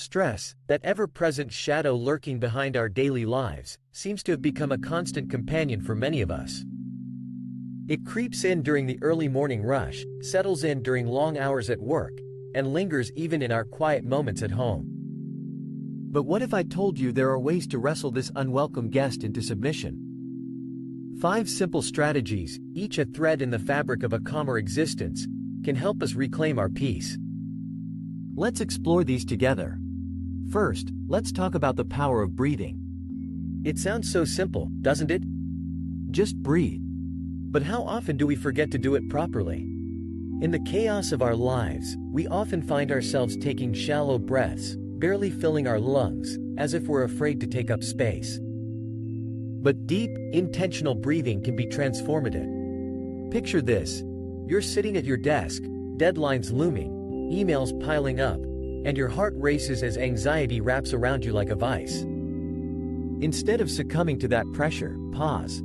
Stress, that ever-present shadow lurking behind our daily lives, seems to have become a constant companion for many of us. It creeps in during the early morning rush, settles in during long hours at work, and lingers even in our quiet moments at home. But what if I told you there are ways to wrestle this unwelcome guest into submission? 5 simple strategies, each a thread in the fabric of a calmer existence, can help us reclaim our peace. Let's explore these together. First, let's talk about the power of breathing. It sounds so simple, doesn't it? Just breathe. But how often do we forget to do it properly? In the chaos of our lives, we often find ourselves taking shallow breaths, barely filling our lungs, as if we're afraid to take up space. But deep, intentional breathing can be transformative. Picture this. You're sitting at your desk, deadlines looming, emails piling up, and your heart races as anxiety wraps around you like a vice. Instead of succumbing to that pressure, pause.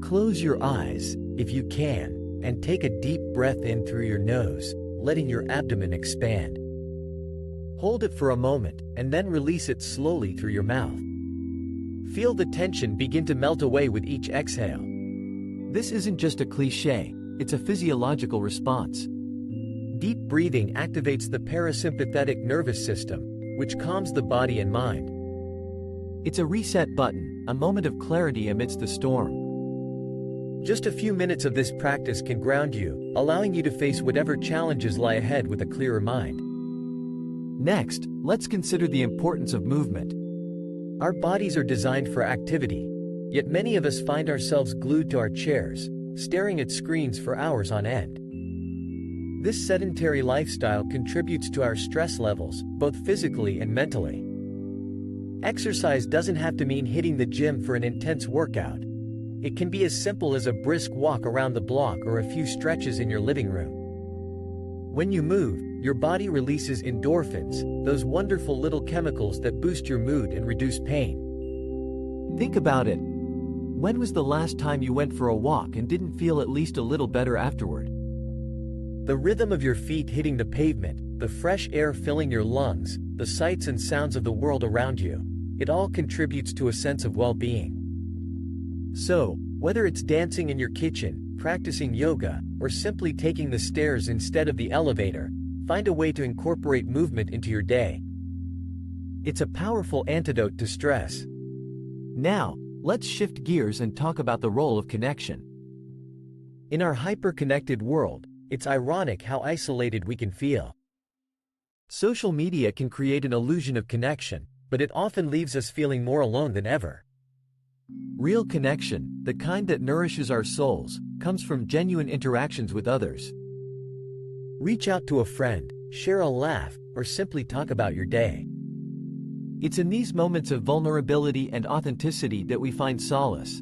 Close your eyes, if you can, and take a deep breath in through your nose, letting your abdomen expand. Hold it for a moment, and then release it slowly through your mouth. Feel the tension begin to melt away with each exhale. This isn't just a cliché, it's a physiological response. Deep breathing activates the parasympathetic nervous system, which calms the body and mind. It's a reset button, a moment of clarity amidst the storm. Just a few minutes of this practice can ground you, allowing you to face whatever challenges lie ahead with a clearer mind. Next, let's consider the importance of movement. Our bodies are designed for activity, yet many of us find ourselves glued to our chairs, staring at screens for hours on end. This sedentary lifestyle contributes to our stress levels, both physically and mentally. Exercise doesn't have to mean hitting the gym for an intense workout. It can be as simple as a brisk walk around the block or a few stretches in your living room. When you move, your body releases endorphins, those wonderful little chemicals that boost your mood and reduce pain. Think about it. When was the last time you went for a walk and didn't feel at least a little better afterward? The rhythm of your feet hitting the pavement, the fresh air filling your lungs, the sights and sounds of the world around you, it all contributes to a sense of well-being. So, whether it's dancing in your kitchen, practicing yoga, or simply taking the stairs instead of the elevator, find a way to incorporate movement into your day. It's a powerful antidote to stress. Now, let's shift gears and talk about the role of connection. In our hyper-connected world, it's ironic how isolated we can feel. Social media can create an illusion of connection, but it often leaves us feeling more alone than ever. Real connection, the kind that nourishes our souls, comes from genuine interactions with others. Reach out to a friend, share a laugh, or simply talk about your day. It's in these moments of vulnerability and authenticity that we find solace.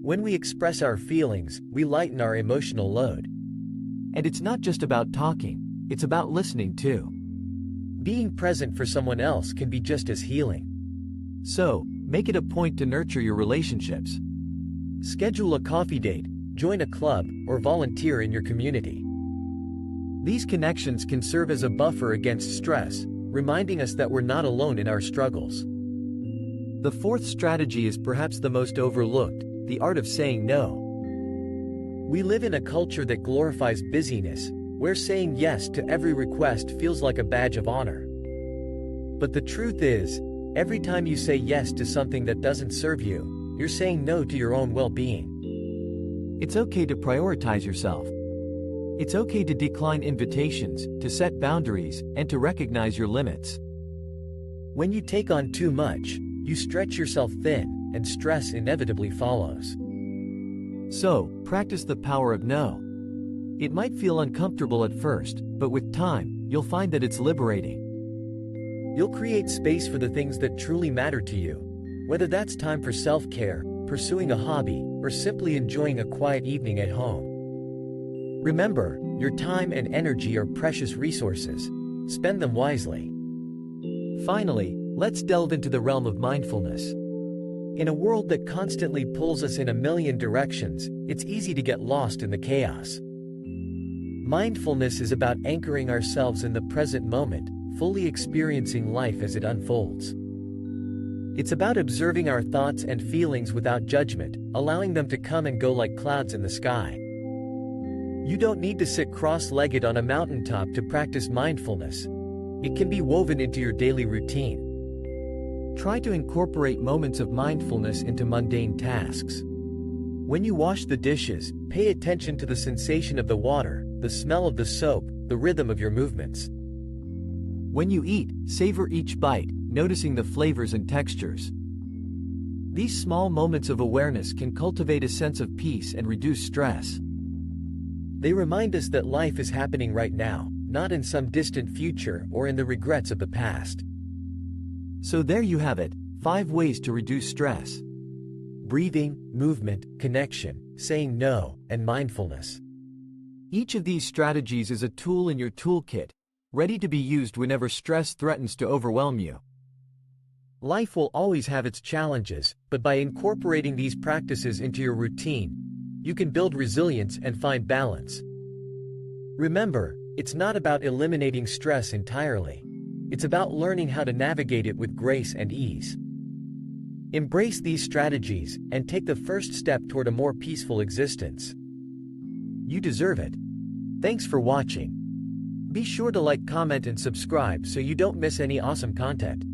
When we express our feelings, we lighten our emotional load. And it's not just about talking, it's about listening too. Being present for someone else can be just as healing. So, make it a point to nurture your relationships. Schedule a coffee date, join a club, or volunteer in your community. These connections can serve as a buffer against stress, reminding us that we're not alone in our struggles. The fourth strategy is perhaps the most overlooked, the art of saying no. We live in a culture that glorifies busyness, where saying yes to every request feels like a badge of honor. But the truth is, every time you say yes to something that doesn't serve you, you're saying no to your own well-being. It's okay to prioritize yourself. It's okay to decline invitations, to set boundaries, and to recognize your limits. When you take on too much, you stretch yourself thin, and stress inevitably follows. So, practice the power of no. It might feel uncomfortable at first, but with time, you'll find that it's liberating. You'll create space for the things that truly matter to you, whether that's time for self-care, pursuing a hobby, or simply enjoying a quiet evening at home. Remember, your time and energy are precious resources. Spend them wisely. Finally, let's delve into the realm of mindfulness. In a world that constantly pulls us in a million directions, it's easy to get lost in the chaos. Mindfulness is about anchoring ourselves in the present moment, fully experiencing life as it unfolds. It's about observing our thoughts and feelings without judgment, allowing them to come and go like clouds in the sky. You don't need to sit cross-legged on a mountaintop to practice mindfulness. It can be woven into your daily routine. Try to incorporate moments of mindfulness into mundane tasks. When you wash the dishes, pay attention to the sensation of the water, the smell of the soap, the rhythm of your movements. When you eat, savor each bite, noticing the flavors and textures. These small moments of awareness can cultivate a sense of peace and reduce stress. They remind us that life is happening right now, not in some distant future or in the regrets of the past. So there you have it, 5 ways to reduce stress. Breathing, movement, connection, saying no, and mindfulness. Each of these strategies is a tool in your toolkit, ready to be used whenever stress threatens to overwhelm you. Life will always have its challenges, but by incorporating these practices into your routine, you can build resilience and find balance. Remember, it's not about eliminating stress entirely. It's about learning how to navigate it with grace and ease. Embrace these strategies and take the first step toward a more peaceful existence. You deserve it. Thanks for watching. Be sure to like, comment, and subscribe so you don't miss any awesome content.